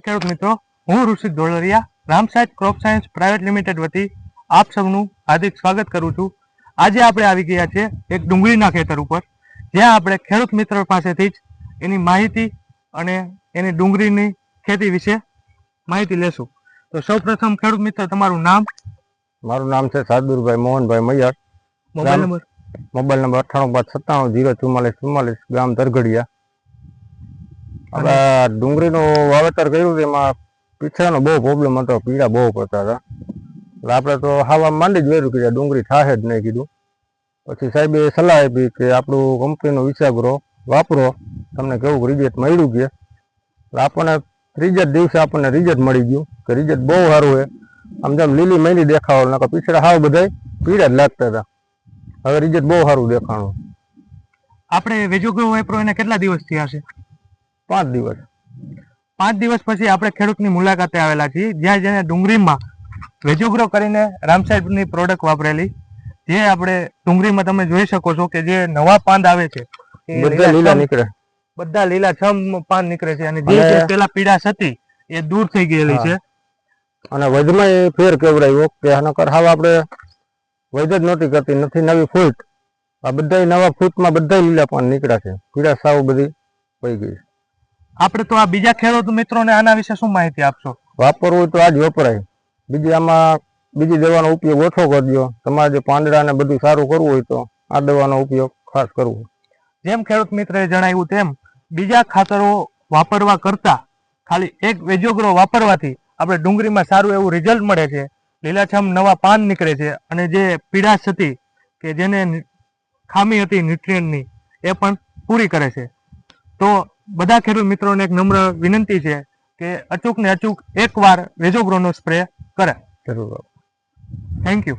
ખેડૂત મિત્રો, હું Rushik ધોળરિયા રામસાહેબ crop science private limited વતી આપ સૌનું હાર્દિક સ્વાગત કરું છું। આજે આપણે આવી ગયા છે એક ડુંગળીના ખેતર ઉપર, જ્યાં આપણે ખેડૂત મિત્ર પાસેથી જ એની માહિતી અને એની ડુંગળીની ખેતી વિશે માહિતી લેશું। તો સૌપ્રથમ ખેડૂત મિત્ર, તમારું નામ? મારું નામ છે Sadurbhai Mohanbhai Maiyar. Mobile number? Mobile number 9857904444, ગામ તરઘડિયા। આપણે ડુંગળીનું વાવેતર કર્યું છે, એમાં પીછાનો બહુ પ્રોબ્લેમ હતો, પીળા બહુ પડતા હતા, એટલે આપણે તો હાવા માંડી જ વેરું કે ડુંગળી થાશે જ નહીં કીધું। પછી સાહેબે સલાહ આપી કે આપણું કંપનીનું વિસાગ્રો વાપરો, તમને કેવું રિઝલ્ટ મળ્યું કે? એટલે આપણને ત્રીજા જ દિવસે આપણને રિઝલ્ટ મળી ગયું કે રિઝલ્ટ બહુ સારું છે। આમ જેમ લીલી મહિની દેખાવો, નકર પીછડા હાવ બધાય પીળા જ લાગતા હતા, હવે રિઝલ્ટ બહુ સારું દેખાણું। આપણે વેજોગ્રો વાપરો એને કેટલા દિવસ થયા છે? 5 દિવસ। 5 દિવસ પછી આપણે ખેડૂતની મુલાકાતે આવેલા છીએ, જ્યાં જેને ડુંગળીમાં વેજોગ્રો કરીને રામસાહેબની પ્રોડક્ટ વાપરેલી, જે આપણે ડુંગળીમાં તમે જોઈ શકો છો કે જે નવા પાંદ આવે છે બધા લીલા નીકળે, બધા લીલા છમ પાન નીકળે છે, અને જે પેલા પીડાશ હતી એ દૂર થઈ ગયેલી છે। અને વજમાં ફેર કેવડાવ્યો કે નકર હાવ આપણે વજ જ નહોતી કરતી, નથી નવી ફૂટ, આ બધા નવા ફૂટમાં બધા લીલા પાન નીકળ્યા છે, પીડા સાવ બધી પડી ગઈ। આપણે તો આ બીજા ખેડૂત મિત્રોને આના વિશે શું માહિતી આપશો? વાપરવું હોય તો આજ વપરાય, બીજી આમાં બીજી દવાનો ઉપયોગ ઓછો કરજો। તમારે જે પાંદડા ને બધું સારું કરવું હોય તો આ દવાનો ઉપયોગ ખાસ કરવો। જેમ ખેડૂત મિત્રએ જણાવ્યું તેમ બીજા ખાતરો વાપરવા કરતા ખાલી એક વેજોગ્રો વાપરવાથી આપણે ડુંગળીમાં સારું એવું રિઝલ્ટ મળે છે, લીલાછમ નવા પાન નીકળે છે, અને જે પીડાશ હતી કે જેને ખામી હતી ન્યુટ્રિયન્ટની એ પણ પૂરી કરે છે। તો બધા ખેડૂત મિત્રોને એક નમ્ર વિનંતી છે કે અચૂક ને અચૂક એકવાર વેજોગ્રોનો સ્પ્રે કરે। જરૂર। Thank you.